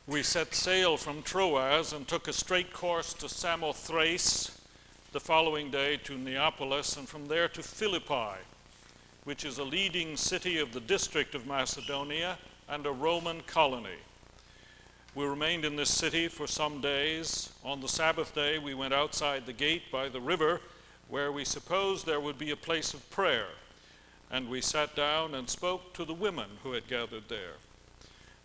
We set sail from Troas and took a straight course to Samothrace, the following day to Neapolis, and from there to Philippi, which is a leading city of the district of Macedonia and a Roman colony. We remained in this city for some days. On the Sabbath day, we went outside the gate by the river, where we supposed there would be a place of prayer, and we sat down and spoke to the women who had gathered there.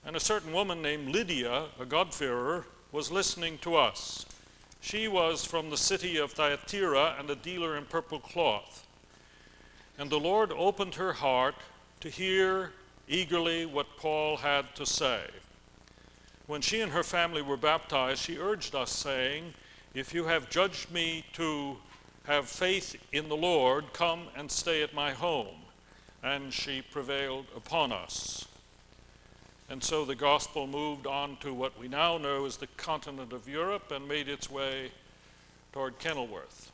And a certain woman named Lydia, a God-fearer, was listening to us. She was from the city of Thyatira and a dealer in purple cloth. And the Lord opened her heart to hear eagerly what Paul had to say. When she and her family were baptized, she urged us, saying, "If you have judged me to have faith in the Lord, come and stay at my home." And she prevailed upon us. And so the gospel moved on to what we now know as the continent of Europe and made its way toward Kenilworth.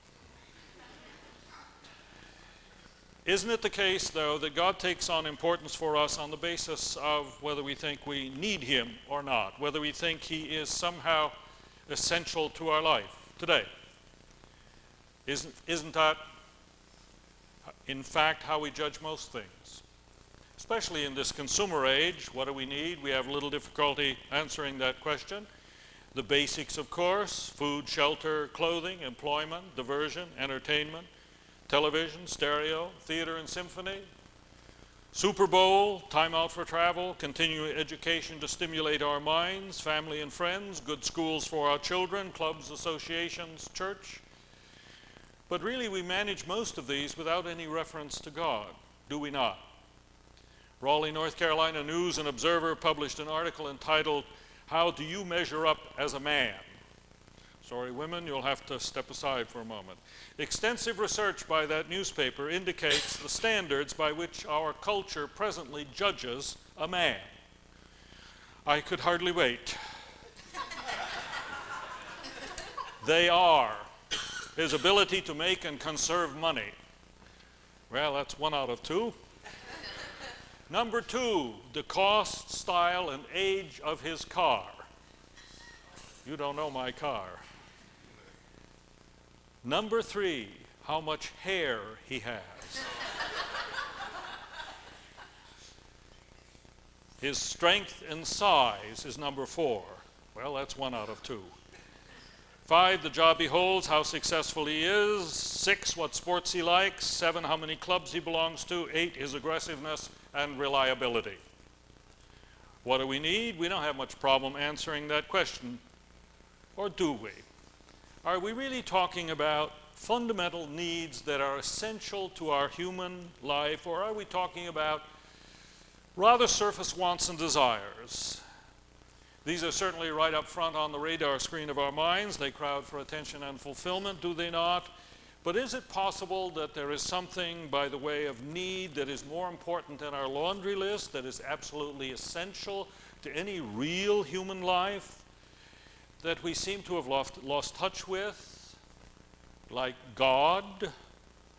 Isn't it the case, though, that God takes on importance for us on the basis of whether we think we need him or not, whether we think he is somehow essential to our life today? Isn't that, in fact, how we judge most things? Especially in this consumer age, what do we need? We have little difficulty answering that question. The basics, of course: food, shelter, clothing, employment, diversion, entertainment, television, stereo, theater and symphony, Super Bowl, time out for travel, continuing education to stimulate our minds, family and friends, good schools for our children, clubs, associations, church. But really we manage most of these without any reference to God, do we not? Raleigh, North Carolina News and Observer published an article entitled, "How Do You Measure Up as a Man?" Sorry, women, you'll have to step aside for a moment. Extensive research by that newspaper indicates the standards by which our culture presently judges a man. I could hardly wait. They are his ability to make and conserve money. Well, that's 1 out of 2. Number 2, the cost, style, and age of his car. You don't know my car. Number 3, how much hair he has. His strength and size is number 4. Well, that's 1 out of 2. 5, the job he holds, how successful he is. 6, what sports he likes. 7, how many clubs he belongs to. 8, his aggressiveness and reliability. What do we need? We don't have much problem answering that question. Or do we? Are we really talking about fundamental needs that are essential to our human life, or are we talking about rather surface wants and desires? These are certainly right up front on the radar screen of our minds. They crowd for attention and fulfillment, do they not? But is it possible that there is something by the way of need that is more important than our laundry list, that is absolutely essential to any real human life, that we seem to have lost touch with, like God?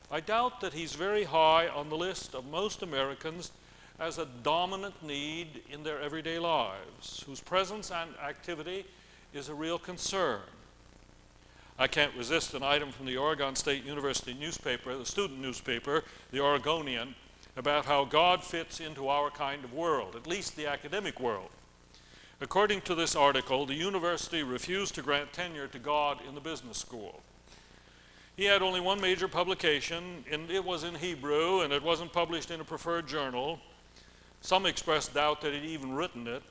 I doubt that he's very high on the list of most Americans as a dominant need in their everyday lives, whose presence and activity is a real concern. I can't resist an item from the Oregon State University newspaper, the student newspaper, the Oregonian, about how God fits into our kind of world, at least the academic world. According to this article, the university refused to grant tenure to God in the business school. He had only one major publication, and it was in Hebrew, and it wasn't published in a preferred journal. Some expressed doubt that he'd even written it.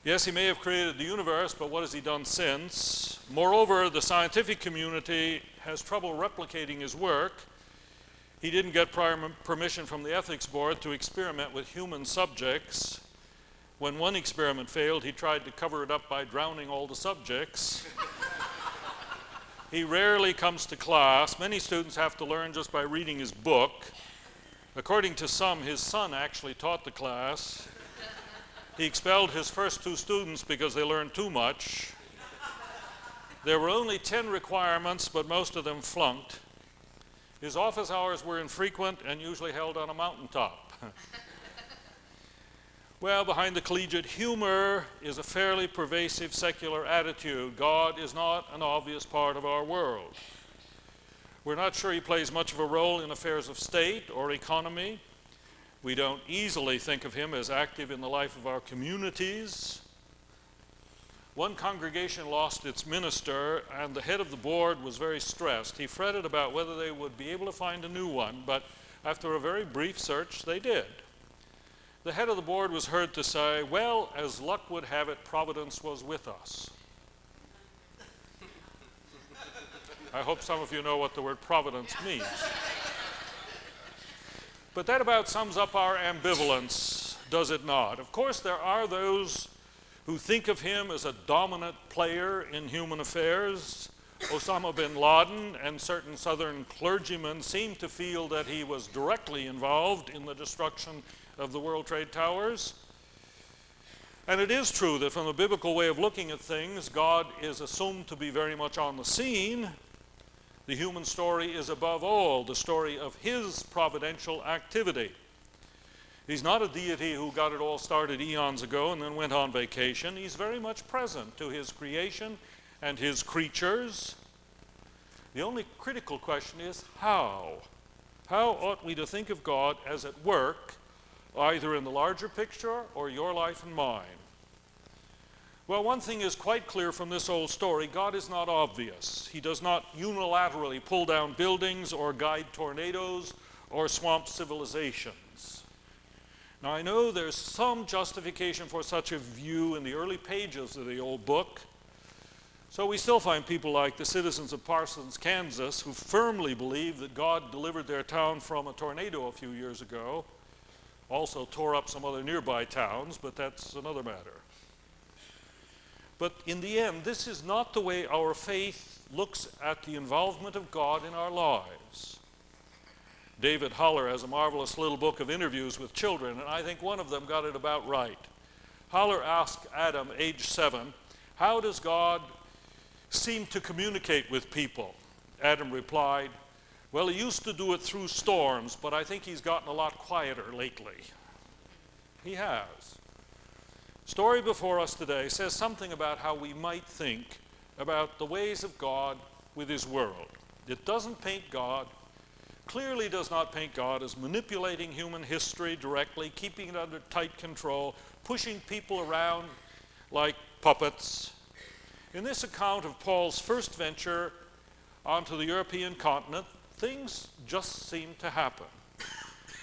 Yes, he may have created the universe, but what has he done since? Moreover, the scientific community has trouble replicating his work. He didn't get prior permission from the ethics board to experiment with human subjects. When one experiment failed, he tried to cover it up by drowning all the subjects. He rarely comes to class. Many students have to learn just by reading his book. According to some, his son actually taught the class. He expelled his first 2 students because they learned too much. There were only 10 requirements, but most of them flunked. His office hours were infrequent and usually held on a mountaintop. Well, behind the collegiate humor is a fairly pervasive secular attitude. God is not an obvious part of our world. We're not sure he plays much of a role in affairs of state or economy. We don't easily think of him as active in the life of our communities. One congregation lost its minister, and the head of the board was very stressed. He fretted about whether they would be able to find a new one, but after a very brief search, they did. The head of the board was heard to say, "Well, as luck would have it, Providence was with us." I hope some of you know what the word providence means. But that about sums up our ambivalence, does it not? Of course, there are those who think of him as a dominant player in human affairs. Osama bin Laden and certain southern clergymen seem to feel that he was directly involved in the destruction of the World Trade Towers. And it is true that from the biblical way of looking at things, God is assumed to be very much on the scene. The human story is above all the story of his providential activity. He's not a deity who got it all started eons ago and then went on vacation. He's very much present to his creation and his creatures. The only critical question is how? How ought we to think of God as at work, either in the larger picture or your life and mine? Well, one thing is quite clear from this old story: God is not obvious. He does not unilaterally pull down buildings or guide tornadoes or swamp civilizations. Now, I know there's some justification for such a view in the early pages of the old book. So we still find people like the citizens of Parsons, Kansas, who firmly believe that God delivered their town from a tornado a few years ago. Also tore up some other nearby towns, but that's another matter. But in the end, this is not the way our faith looks at the involvement of God in our lives. David Holler has a marvelous little book of interviews with children, and I think one of them got it about right. Holler asked Adam, age 7, "How does God seem to communicate with people?" Adam replied, "Well, he used to do it through storms, but I think he's gotten a lot quieter lately." He has. Story before us today says something about how we might think about the ways of God with his world. It doesn't paint God, clearly does not paint God as manipulating human history directly, keeping it under tight control, pushing people around like puppets. In this account of Paul's first venture onto the European continent, things just seem to happen.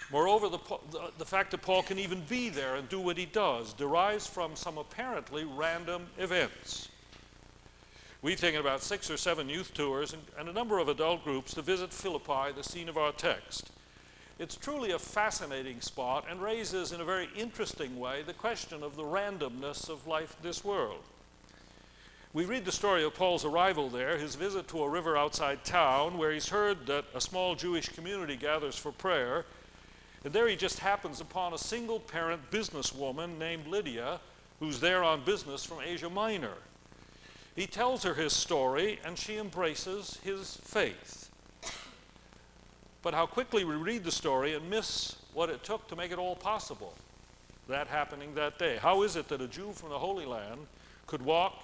Moreover, the fact that Paul can even be there and do what he does derives from some apparently random events. We've taken about 6 or 7 youth tours and a number of adult groups to visit Philippi, the scene of our text. It's truly a fascinating spot and raises in a very interesting way the question of the randomness of life in this world. We read the story of Paul's arrival there, his visit to a river outside town where he's heard that a small Jewish community gathers for prayer. And there he just happens upon a single-parent businesswoman named Lydia, who's there on business from Asia Minor. He tells her his story, and she embraces his faith. But how quickly we read the story and miss what it took to make it all possible, that happening that day. How is it that a Jew from the Holy Land could walk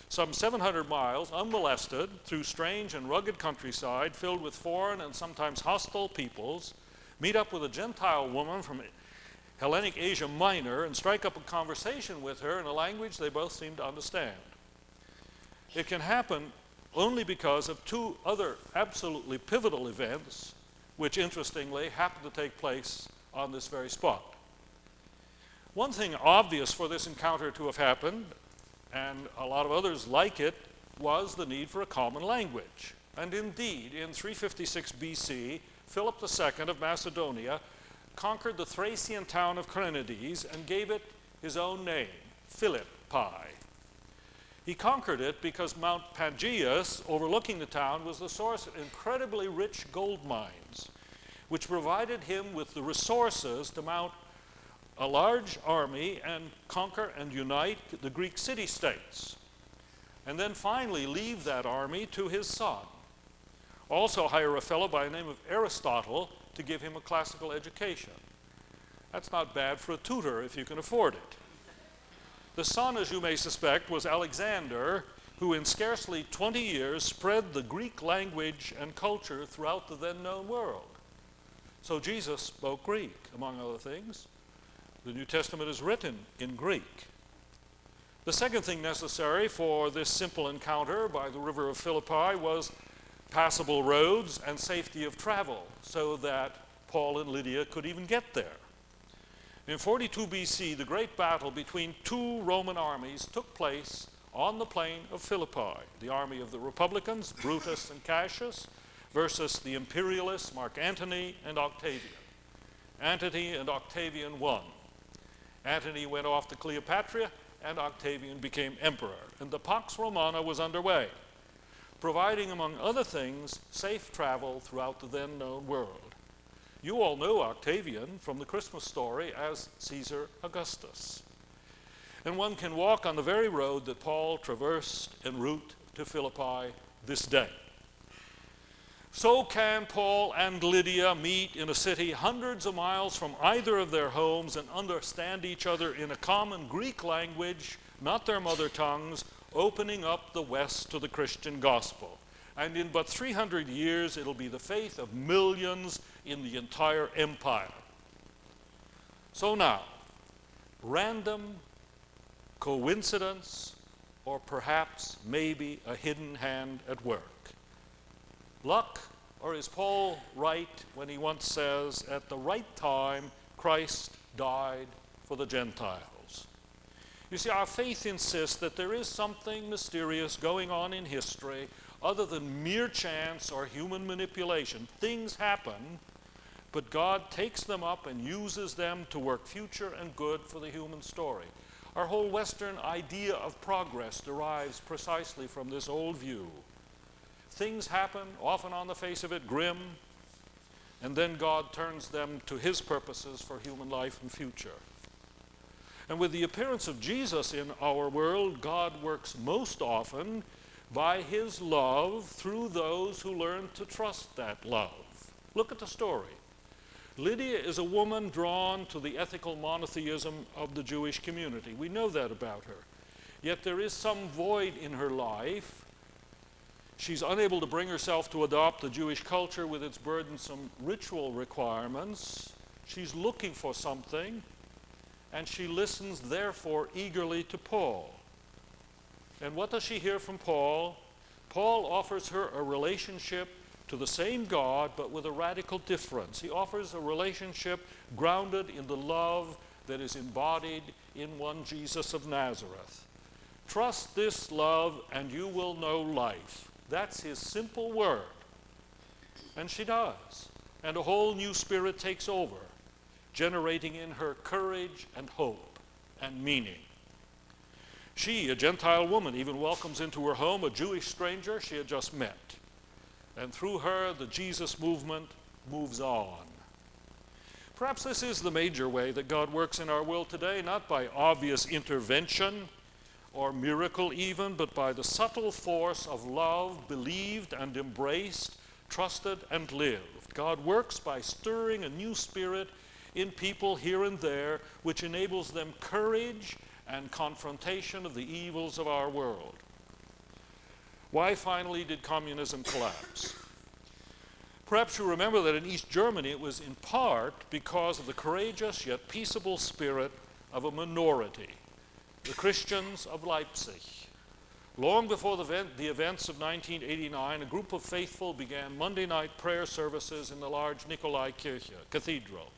some 700 miles unmolested through strange and rugged countryside filled with foreign and sometimes hostile peoples, meet up with a Gentile woman from Hellenic Asia Minor and strike up a conversation with her in a language they both seem to understand? It can happen only because of 2 other absolutely pivotal events, which interestingly happen to take place on this very spot. One thing obvious for this encounter to have happened, and a lot of others like it, was the need for a common language. And indeed, in 356 BC, Philip II of Macedonia conquered the Thracian town of Crenades and gave it his own name, Philippi. He conquered it because Mount Pangaeus, overlooking the town, was the source of incredibly rich gold mines, which provided him with the resources to mount a large army and conquer and unite the Greek city-states, and then finally leave that army to his son. Also hire a fellow by the name of Aristotle to give him a classical education. That's not bad for a tutor if you can afford it. The son, as you may suspect, was Alexander, who in scarcely 20 years spread the Greek language and culture throughout the then known world. So Jesus spoke Greek, among other things. The New Testament is written in Greek. The second thing necessary for this simple encounter by the river of Philippi was passable roads and safety of travel, so that Paul and Lydia could even get there. In 42 BC, the great battle between two Roman armies took place on the plain of Philippi. The army of the Republicans, Brutus and Cassius, versus the imperialists, Mark Antony and Octavian. Antony and Octavian won. Antony went off to Cleopatra, and Octavian became emperor, and the Pax Romana was underway, providing, among other things, safe travel throughout the then known world. You all know Octavian from the Christmas story as Caesar Augustus. And one can walk on the very road that Paul traversed en route to Philippi this day. So can Paul and Lydia meet in a city hundreds of miles from either of their homes and understand each other in a common Greek language, not their mother tongues, opening up the West to the Christian gospel. And in but 300 years, it'll be the faith of millions in the entire empire. So now, random, coincidence, or perhaps maybe a hidden hand at work. Luck, or is Paul right when he once says, at the right time, Christ died for the Gentiles? You see, our faith insists that there is something mysterious going on in history other than mere chance or human manipulation. Things happen, but God takes them up and uses them to work future and good for the human story. Our whole Western idea of progress derives precisely from this old view. Things happen, often on the face of it grim, and then God turns them to his purposes for human life and future. And with the appearance of Jesus in our world, God works most often by his love through those who learn to trust that love. Look at the story. Lydia is a woman drawn to the ethical monotheism of the Jewish community. We know that about her. Yet there is some void in her life. She's unable to bring herself to adopt the Jewish culture with its burdensome ritual requirements. She's looking for something, and she listens therefore eagerly to Paul. And what does she hear from Paul? Paul offers her a relationship to the same God, but with a radical difference. He offers a relationship grounded in the love that is embodied in one Jesus of Nazareth. Trust this love and you will know life. That's his simple word. And she does. And a whole new spirit takes over, generating in her courage and hope and meaning. She, a Gentile woman, even welcomes into her home a Jewish stranger she had just met. And through her, the Jesus movement moves on. Perhaps this is the major way that God works in our world today, not by obvious intervention or miracle even, but by the subtle force of love, believed and embraced, trusted and lived. God works by stirring a new spirit in people here and there, which enables them courage and confrontation of the evils of our world. Why finally did communism collapse? Perhaps you remember that in East Germany it was in part because of the courageous yet peaceable spirit of a minority, the Christians of Leipzig. Long before the events of 1989, a group of faithful began Monday night prayer services in the large Nikolai Kirche Cathedral.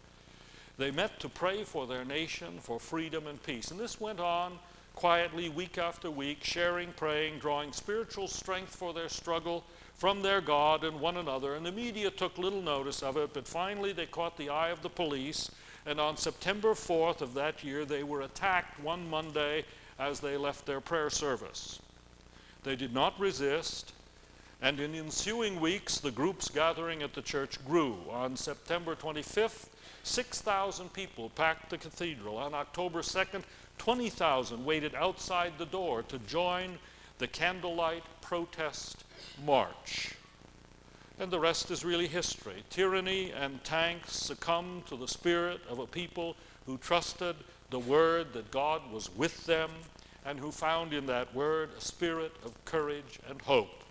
They met to pray for their nation, for freedom and peace. And this went on quietly week after week, sharing, praying, drawing spiritual strength for their struggle from their God and one another. And the media took little notice of it, but finally they caught the eye of the police. And on September 4th of that year, they were attacked one Monday as they left their prayer service. They did not resist. And in ensuing weeks, the groups gathering at the church grew. On September 25th, 6,000 people packed the cathedral. On October 2nd, 20,000 waited outside the door to join the candlelight protest march. And the rest is really history. Tyranny and tanks succumbed to the spirit of a people who trusted the word that God was with them and who found in that word a spirit of courage and hope.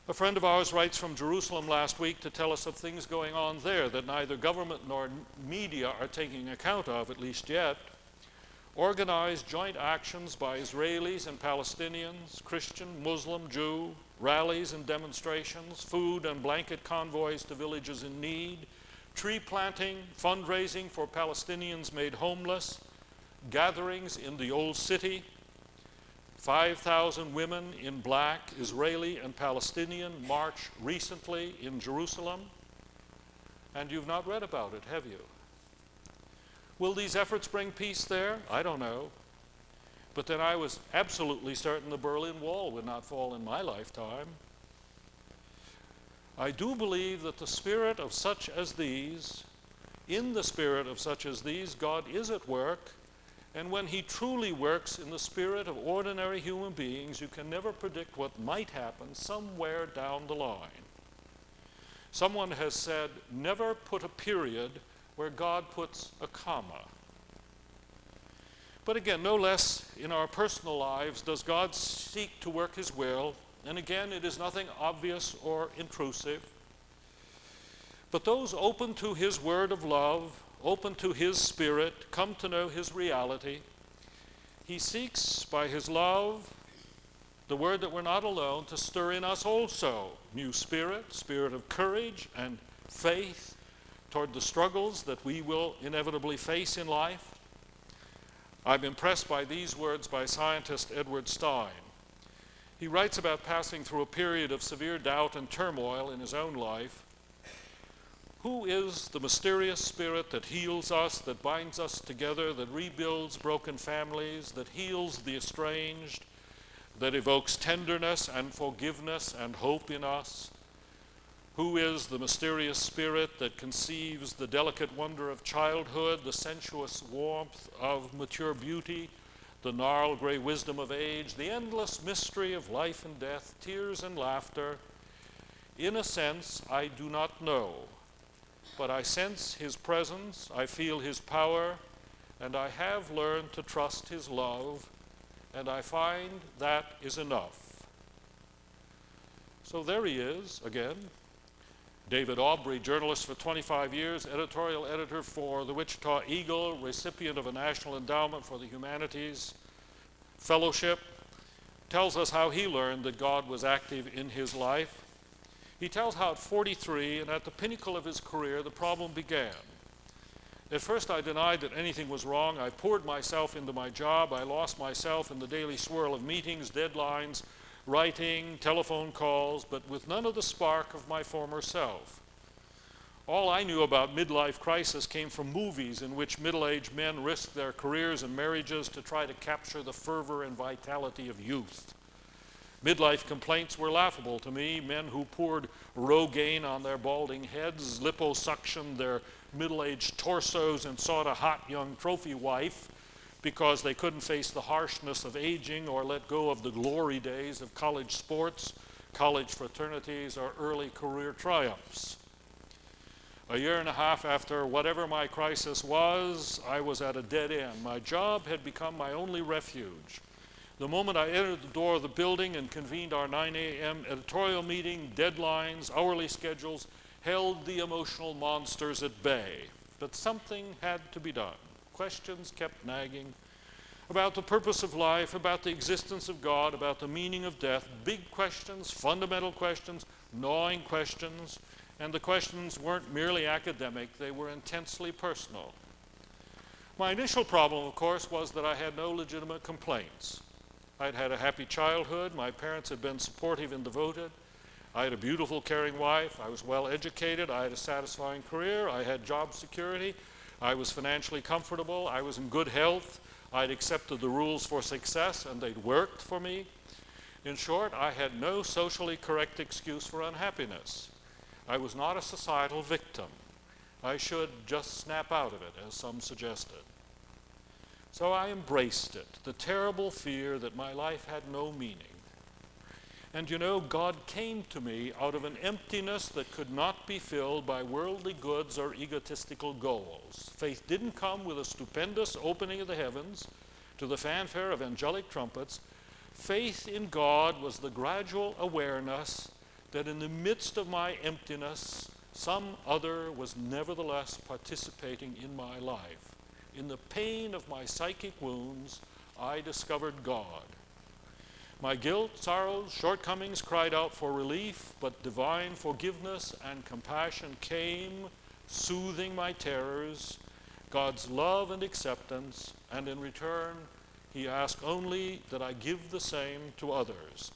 A friend of ours writes from Jerusalem last week to tell us of things going on there that neither government nor media are taking account of, at least yet. Organized joint actions by Israelis and Palestinians, Christian, Muslim, Jew, rallies and demonstrations, food and blanket convoys to villages in need, tree planting, fundraising for Palestinians made homeless, gatherings in the old city, 5,000 women in black, Israeli and Palestinian, march recently in Jerusalem. And you've not read about it, have you? Will these efforts bring peace there? I don't know. But then I was absolutely certain the Berlin Wall would not fall in my lifetime. I do believe that the spirit of such as these, in the spirit of such as these, God is at work. And when he truly works in the spirit of ordinary human beings, you can never predict what might happen somewhere down the line. Someone has said, never put a period where God puts a comma. But again, no less in our personal lives does God seek to work his will, and again, it is nothing obvious or intrusive. But those open to his word of love, open to his spirit, come to know his reality. He seeks by his love, the word that we're not alone, to stir in us also new spirit of courage and faith toward the struggles that we will inevitably face in life. I'm impressed by these words by scientist Edward Stein. He writes about passing through a period of severe doubt and turmoil in his own life. Who is the mysterious spirit that heals us, that binds us together, that rebuilds broken families, that heals the estranged, that evokes tenderness and forgiveness and hope in us? Who is the mysterious spirit that conceives the delicate wonder of childhood, the sensuous warmth of mature beauty, the gnarled gray wisdom of age, the endless mystery of life and death, tears and laughter? In a sense, I do not know, but I sense his presence, I feel his power, and I have learned to trust his love, and I find that is enough. So there he is again. David Aubrey, journalist for 25 years, editorial editor for the Wichita Eagle, recipient of a National Endowment for the Humanities Fellowship, tells us how he learned that God was active in his life. He tells how at 43 and at the pinnacle of his career, the problem began. At first I denied that anything was wrong. I poured myself into my job. I lost myself in the daily swirl of meetings, deadlines, writing, telephone calls, but with none of the spark of my former self. All I knew about midlife crisis came from movies in which middle-aged men risked their careers and marriages to try to capture the fervor and vitality of youth. Midlife complaints were laughable to me. Men who poured Rogaine on their balding heads, liposuctioned their middle-aged torsos, and sought a hot young trophy wife because they couldn't face the harshness of aging or let go of the glory days of college sports, college fraternities, or early career triumphs. A year and a half after whatever my crisis was, I was at a dead end. My job had become my only refuge. The moment I entered the door of the building and convened our 9 a.m. editorial meeting, deadlines, hourly schedules held the emotional monsters at bay. But something had to be done. Questions kept nagging about the purpose of life, about the existence of God, about the meaning of death. Big questions, fundamental questions, gnawing questions. And the questions weren't merely academic, they were intensely personal. My initial problem, of course, was that I had no legitimate complaints. I'd had a happy childhood. My parents had been supportive and devoted. I had a beautiful, caring wife. I was well educated. I had a satisfying career. I had job security. I was financially comfortable. I was in good health. I'd accepted the rules for success, and they'd worked for me. In short, I had no socially correct excuse for unhappiness. I was not a societal victim. I should just snap out of it, as some suggested. So I embraced it, the terrible fear that my life had no meaning. And you know, God came to me out of an emptiness that could not be filled by worldly goods or egotistical goals. Faith didn't come with a stupendous opening of the heavens to the fanfare of angelic trumpets. Faith in God was the gradual awareness that in the midst of my emptiness, some other was nevertheless participating in my life. In the pain of my psychic wounds, I discovered God. My guilt, sorrows, shortcomings cried out for relief, but divine forgiveness and compassion came, soothing my terrors, God's love and acceptance, and in return, he asked only that I give the same to others.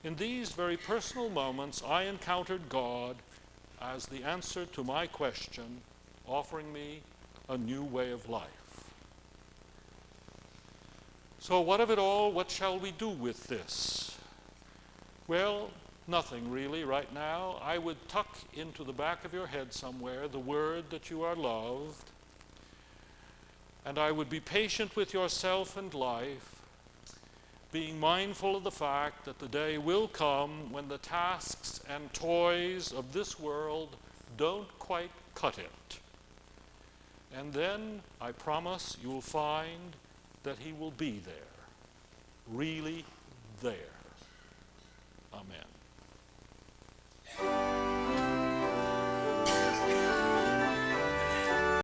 In these very personal moments, I encountered God as the answer to my question, offering me a new way of life. So what of it all? What shall we do with this? Well, nothing really right now. I would tuck into the back of your head somewhere the word that you are loved, and I would be patient with yourself and life, being mindful of the fact that the day will come when the tasks and toys of this world don't quite cut it. And then, I promise, you'll find that he will be there, really there. Amen.